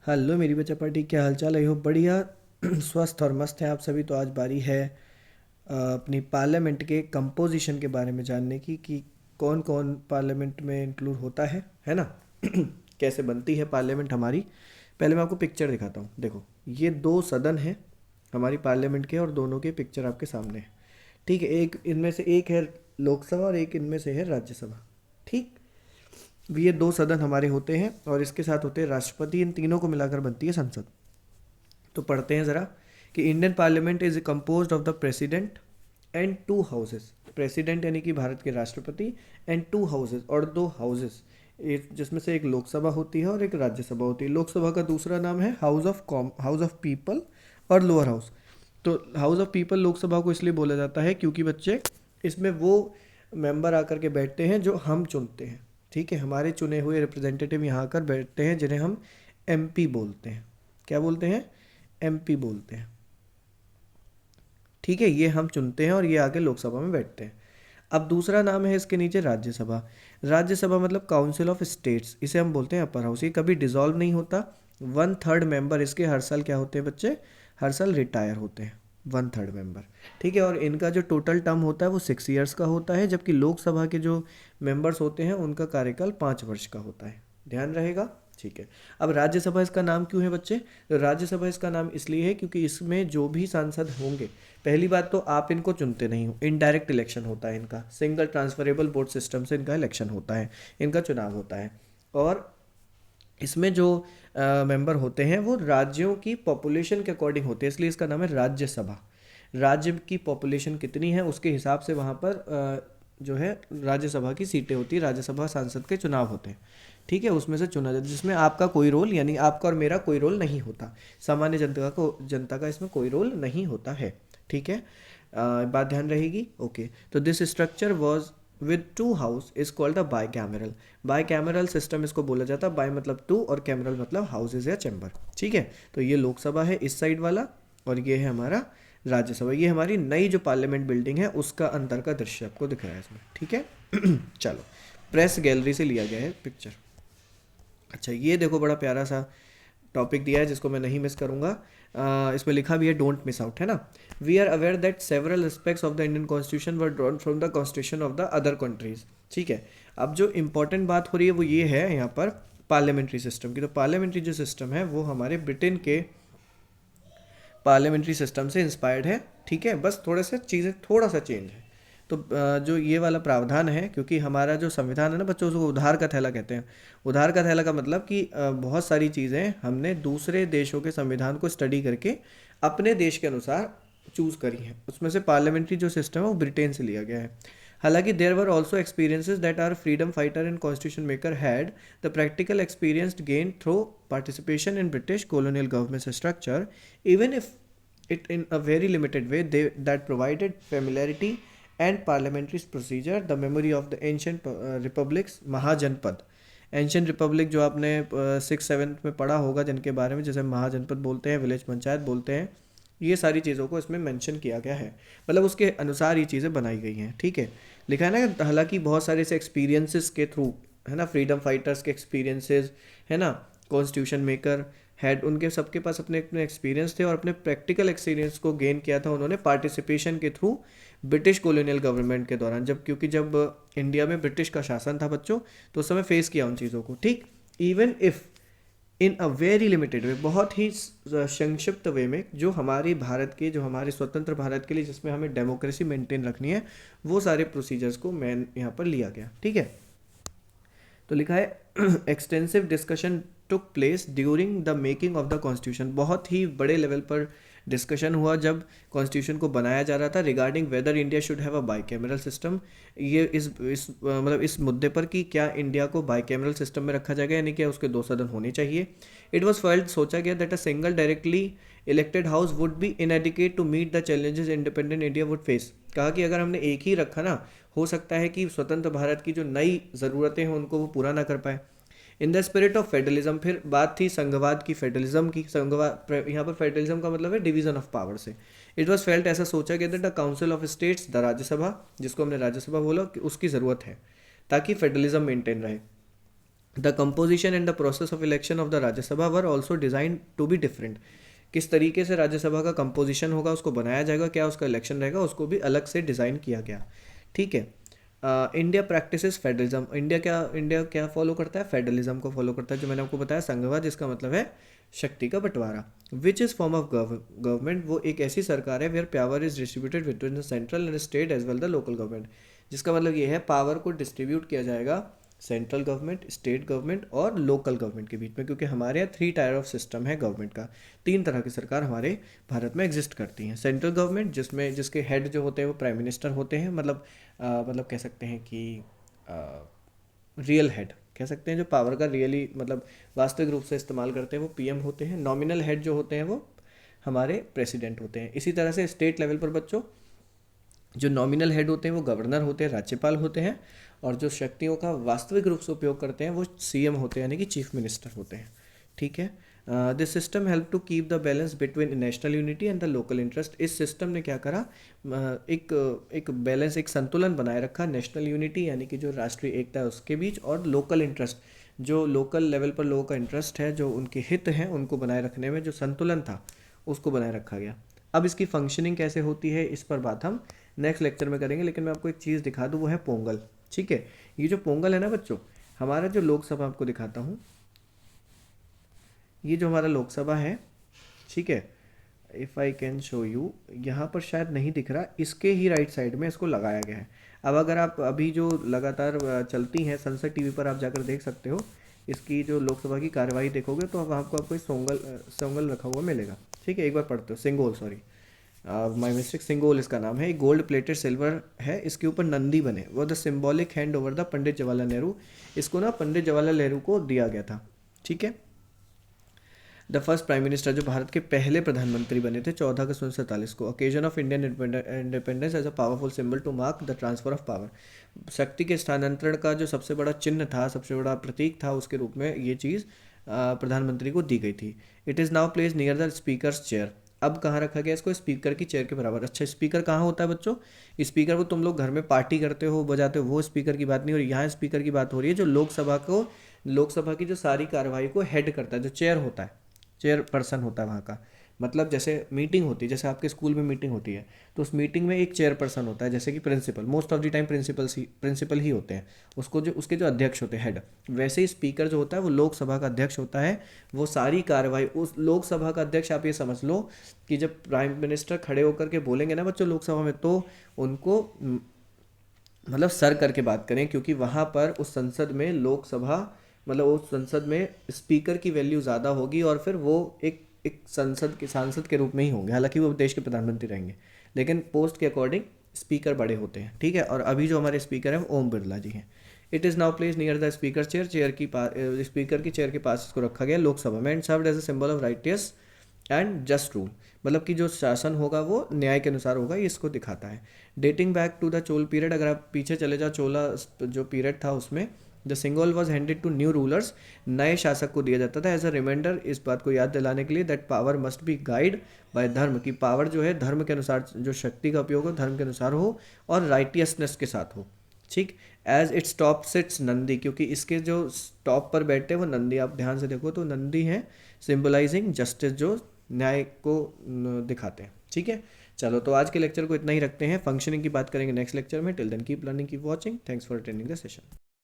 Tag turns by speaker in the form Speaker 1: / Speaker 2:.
Speaker 1: Hello मेरी बच्चा party, क्या हालचाल है? हो बढ़िया। स्वस्थ और मस्त हैं आप सभी। तो आज बारी है अपनी पार्लियामेंट के कंपोजिशन के बारे में जानने की कि कौन कौन पार्लियामेंट में इंक्लूड होता है ना। कैसे बनती है पार्लियामेंट हमारी। पहले मैं आपको पिक्चर दिखाता हूँ। देखो, ये दो सदन हैं हमारी पार्लियामेंट के और दोनों के पिक्चर आपके सामने है। ठीक है, एक इनमें से एक है लोकसभा और एक इनमें से है राज्यसभा। ठीक। ये दो सदन हमारे होते हैं और इसके साथ होते हैं राष्ट्रपति। इन तीनों को मिलाकर बनती है संसद। तो पढ़ते हैं ज़रा कि Indian parliament is composed of the president and to houses. President यानी कि भारत के राष्ट्रपति, एंड टू हाउसेस और दो हाउसेस, जिसमें से एक लोकसभा होती है और एक राज्यसभा होती है। लोकसभा का दूसरा नाम है हाउस ऑफ पीपल और लोअर हाउस। तो हाउस ऑफ पीपल लोकसभा को इसलिए बोला जाता है क्योंकि बच्चे इसमें वो मेंबर आकर के बैठते हैं जो हम चुनते हैं। ठीक है, हमारे चुने हुए रिप्रेजेंटेटिव यहाँ आकर बैठते हैं जिन्हें हम एमपी बोलते हैं। क्या बोलते हैं? एमपी बोलते हैं। ठीक है, ये हम चुनते हैं और ये आके लोकसभा में बैठते हैं। अब दूसरा नाम है इसके नीचे राज्यसभा। राज्यसभा मतलब काउंसिल ऑफ स्टेट्स, इसे हम बोलते हैं अपर हाउस। ये कभी डिसॉल्व नहीं होता। 1/3 मेंबर इसके हर साल क्या होते हैं बच्चे? हर साल रिटायर होते हैं 1/3 मेंबर। ठीक है, और इनका जो टोटल टर्म होता है वो 6 ईयर्स का होता है, जबकि लोकसभा के जो मेंबर्स होते हैं उनका कार्यकाल 5 वर्ष का होता है। ध्यान रहेगा। ठीक है। अब राज्यसभा इसका नाम क्यों है बच्चे? तो राज्यसभा इसका नाम इसलिए है क्योंकि इसमें जो भी सांसद होंगे, पहली बात तो आप इनको चुनते नहीं हो, इनडायरेक्ट इलेक्शन होता है इनका। सिंगल ट्रांसफरेबल वोट सिस्टम से इनका इलेक्शन होता है, इनका चुनाव होता है। और इसमें जो मेंबर होते हैं वो राज्यों की पॉपुलेशन के अकॉर्डिंग होते हैं, इसलिए इसका नाम है राज्यसभा। राज्य की पॉपुलेशन कितनी है उसके हिसाब से वहाँ पर जो है राज्यसभा की सीटें होती है, राज्यसभा सांसद के चुनाव होते हैं। ठीक है, उसमें से चुना जाता है, जिसमें आपका कोई रोल, यानी आपका और मेरा कोई रोल नहीं होता। सामान्य जनता का इसमें कोई रोल नहीं होता है। ठीक है, बात ध्यान रहेगी। ओके, तो this structure was with two house is called the by cameral. By cameral system इसको बोला जाता है। बाई मतलब टू और कैमरल मतलब हाउसेज या चैम्बर। ठीक है, तो ये लोकसभा है इस साइड वाला और ये है हमारा राज्यसभा। ये हमारी नई जो पार्लियामेंट बिल्डिंग है उसका अंदर का दृश्य आपको दिख रहा है इसमें। ठीक है। चलो, प्रेस गैलरी से लिया गया है पिक्चर। अच्छा, ये देखो बड़ा प्यारा सा टॉपिक दिया है जिसको मैं नहीं मिस करूंगा। इसमें लिखा भी है डोंट मिस आउट, है ना। We are aware that several aspects of the Indian constitution were drawn from the constitution of the other countries. ठीक है, अब जो इंपॉर्टेंट बात हो रही है वो ये है यहाँ पर पार्लियामेंट्री सिस्टम की। तो पार्लियामेंट्री जो सिस्टम है वो हमारे ब्रिटेन के पार्लियामेंट्री सिस्टम से इंस्पायर्ड है। ठीक है, बस थोड़े से चीज़ें थोड़ा सा चेंज है। तो जो ये वाला प्रावधान है, क्योंकि हमारा जो संविधान है ना बच्चों, उसको उधार का थैला कहते हैं। उधार का थैला का मतलब कि बहुत सारी चीज़ें हमने दूसरे देशों के संविधान को स्टडी करके अपने देश के अनुसार चूज़ करी हैं। उसमें से पार्लियामेंट्री जो सिस्टम है वो ब्रिटेन से लिया गया है। हालांकि there were also experiences that are freedom fighter and constitution maker had the practical experience gain through participation in British colonial government structure, even if it in a very limited way that provided familiarity and parliamentary procedure, the memory of the ancient republics, Mahajanapada. Ancient republic जो आपने 6th 7th में पढ़ा होगा, जिनके बारे में जैसे महाजनपद बोलते हैं, विलेज पंचायत बोलते हैं, ये सारी चीज़ों को इसमें मेंशन किया गया है। मतलब उसके अनुसार ये चीज़ें बनाई गई हैं। ठीक है, लिखा है ना। हालांकि बहुत सारे ऐसे एक्सपीरियंसेस के थ्रू, है ना, फ्रीडम फाइटर्स के एक्सपीरियंसेस, है ना, कॉन्स्टिट्यूशन मेकर हेड, उनके सबके पास अपने अपने एक्सपीरियंस थे और अपने प्रैक्टिकल एक्सपीरियंस को गेन किया था उन्होंने पार्टिसिपेशन के थ्रू ब्रिटिश कॉलोनियल गवर्नमेंट के दौरान, क्योंकि जब इंडिया में ब्रिटिश का शासन था बच्चों, तो उस समय फेस किया उन चीज़ों को। ठीक, even if in a very limited way, बहुत ही संक्षिप्त वे में, जो हमारी भारत के, जो हमारे स्वतंत्र भारत के लिए जिसमें हमें डेमोक्रेसी मेंटेन रखनी है, वो सारे प्रोसीजर्स को मैं यहाँ पर लिया गया। ठीक है, तो लिखा है extensive discussion took place during the making of the constitution. बहुत ही बड़े लेवल पर डिस्कशन हुआ जब कॉन्स्टिट्यूशन को बनाया जा रहा था, regarding weather India should have a bicameral system. ये मतलब इस मुद्दे पर कि क्या इंडिया को बाइकैमरल सिस्टम में रखा जाएगा, यानी कि उसके दो सदन होने चाहिए। इट वॉज फेल्ट, सोचा गया that a single directly elected house would be inadequate to meet the challenges independent India would face. कहा कि अगर हमने एक ही रखा ना, हो सकता है कि स्वतंत्र भारत की जो नई ज़रूरतें हैं उनको वो पूरा ना कर पाए। In the spirit of federalism, फिर बात थी संघवाद की, फेडरलिज्म की। संघवाद, यहाँ पर फेडरलिज्म का मतलब है डिवीजन ऑफ पावर से। इट वॉज फेल्ट, ऐसा सोचा गया that the council of states, the Rajya Sabha, जिसको हमने राज्यसभा बोला, कि उसकी ज़रूरत है ताकि फेडरलिज्म मेंटेन रहे। The composition and the process of election of the Rajya Sabha were also designed to be different. किस तरीके से राज्यसभा का कंपोजिशन होगा, उसको बनाया जाएगा, क्या उसका इलेक्शन रहेगा, उसको भी अलग से डिज़ाइन किया गया। ठीक है। India practices federalism. इंडिया क्या फॉलो करता है? फेडरलिज्म को फॉलो करता है, जो मैंने आपको बताया संघवाद, जिसका मतलब है शक्ति का बंटवारा। Which is form of government. वो एक ऐसी सरकार है where power is distributed between the central and state as well the local government. जिसका मतलब ये है पावर को डिस्ट्रीब्यूट किया जाएगा सेंट्रल गवर्नमेंट, स्टेट गवर्नमेंट और लोकल गवर्नमेंट के बीच में, क्योंकि हमारे यहाँ 3 टायर ऑफ सिस्टम है गवर्नमेंट का। 3 तरह की सरकार हमारे भारत में एग्जिस्ट करती हैं। सेंट्रल गवर्नमेंट जिसमें जिसके हेड जो होते हैं वो प्राइम मिनिस्टर होते हैं, मतलब कह सकते हैं कि रियल हेड कह सकते हैं, जो पावर का रियली मतलब वास्तविक रूप से इस्तेमाल करते हैं, वो पीएम होते हैं। नॉमिनल हेड जो होते हैं वो हमारे प्रेसिडेंट होते हैं। इसी तरह से स्टेट लेवल पर बच्चों जो नॉमिनल हेड होते हैं वो गवर्नर होते हैं, राज्यपाल होते हैं, और जो शक्तियों का वास्तविक रूप से उपयोग करते हैं वो सीएम होते हैं, यानी कि चीफ मिनिस्टर होते हैं। ठीक है। This system help to keep the balance between national unity and the local interest. इस सिस्टम ने क्या करा, एक बैलेंस, एक संतुलन बनाए रखा नेशनल यूनिटी यानी कि जो राष्ट्रीय एकता है उसके बीच, और लोकल इंटरेस्ट, जो लोकल लेवल पर लोगों का इंटरेस्ट है, जो उनके हित हैं, उनको बनाए रखने में जो संतुलन था उसको बनाए रखा गया। अब इसकी फंक्शनिंग कैसे होती है इस पर बात हम नेक्स्ट लेक्चर में करेंगे, लेकिन मैं आपको एक चीज़ दिखा दूँ, वो है पोंगल। ठीक है। ये जो पोंगल है ना बच्चों, हमारा जो लोकसभा, आपको दिखाता हूँ, ये जो हमारा लोकसभा है, ठीक है, if I can show you, यहाँ पर शायद नहीं दिख रहा, इसके ही राइट साइड में इसको लगाया गया है। अब अगर आप अभी जो लगातार चलती हैं संसद टीवी पर, आप जाकर देख सकते हो, इसकी जो लोकसभा की कार्यवाही देखोगे तो अब आपको सोंगल सोंगल रखा हुआ मिलेगा। ठीक है, एक बार पढ़ते हो, Sengol, sorry my mistake, Sengol इसका नाम है। गोल्ड प्लेटेड सिल्वर है, इसके ऊपर नंदी बने, वो the symbolic hand over the Pandit Jawaharlal Nehru. इसको ना पंडित जवाहरलाल नेहरू को दिया गया था। ठीक है। द फर्स्ट प्राइम मिनिस्टर, जो भारत के पहले प्रधानमंत्री बने थे 14 अगस्त 1947 को। Occasion of Indian independence as a powerful symbol to mark the transfer of power. शक्ति के स्थानांतरण का जो सबसे बड़ा चिन्ह था, सबसे बड़ा प्रतीक था, उसके रूप में ये चीज़ प्रधानमंत्री को दी गई थी। It is now place near the speakers chair. अब कहाँ रखा गया इसको? स्पीकर की चेयर के बराबर। अच्छा, स्पीकर कहाँ होता है बच्चों? स्पीकर वो तुम लोग घर में पार्टी करते हो, बजाते हो, वो स्पीकर की बात नहीं हो रही। यहाँ स्पीकर की बात हो रही है जो लोकसभा की जो सारी कार्यवाही को हेड करता है, जो चेयर होता है, चेयर पर्सन होता है वहाँ का। मतलब जैसे मीटिंग होती है, जैसे आपके स्कूल में मीटिंग होती है, तो उस मीटिंग में एक चेयर पर्सन होता है, जैसे कि principal, most of the time principal ही होते हैं, उसको जो उसके जो अध्यक्ष होते हैं, हेड। वैसे ही स्पीकर जो होता है वो लोकसभा का अध्यक्ष होता है। वो सारी कार्रवाई, उस लोकसभा का अध्यक्ष, आप ये समझ लो कि जब प्राइम मिनिस्टर खड़े होकर के बोलेंगे ना बच्चों लोकसभा में, तो उनको मतलब सर करके बात करें, क्योंकि वहाँ पर उस संसद में लोकसभा मतलब उस संसद में स्पीकर की वैल्यू ज़्यादा होगी, और फिर वो एक सांसद के रूप में ही होंगे। हालांकि वो देश के प्रधानमंत्री रहेंगे, लेकिन पोस्ट के अकॉर्डिंग स्पीकर बड़े होते हैं। ठीक है। और अभी जो हमारे स्पीकर हैं वो ओम बिरला जी हैं। It is now place near the speaker chair. Speaker की चेयर के पास इसको रखा गया लोकसभा में। And served as a symbol of righteous and just rule. मतलब कि जो शासन होगा वो न्याय के अनुसार होगा, ये इसको दिखाता है। Dating back to the Chola period, अगर आप पीछे चले जाओ, चोला जो पीरियड था उसमें the single was handed to new rulers. नए शासक को दिया जाता था एज अ रिमाइंडर, इस बात को याद दिलाने के लिए, that power must be guide by dharma, की पावर जो है धर्म के अनुसार, जो शक्ति का उपयोग हो धर्म के अनुसार हो और राइटियसनेस के साथ हो। ठीक। As its top sits Nandi, क्योंकि इसके जो टॉप पर बैठते हैं वो नंदी, आप ध्यान से देखो तो नंदी हैं, सिंबलाइजिंग जस्टिस, जो न्याय को दिखाते हैं। ठीक है। चलो, तो आज के लेक्चर को इतना ही रखते हैं। फंक्शनिंग की बात करेंगे नेक्स्ट लेक्चर में। Till then keep learning, keep watching. Thanks for attending the session.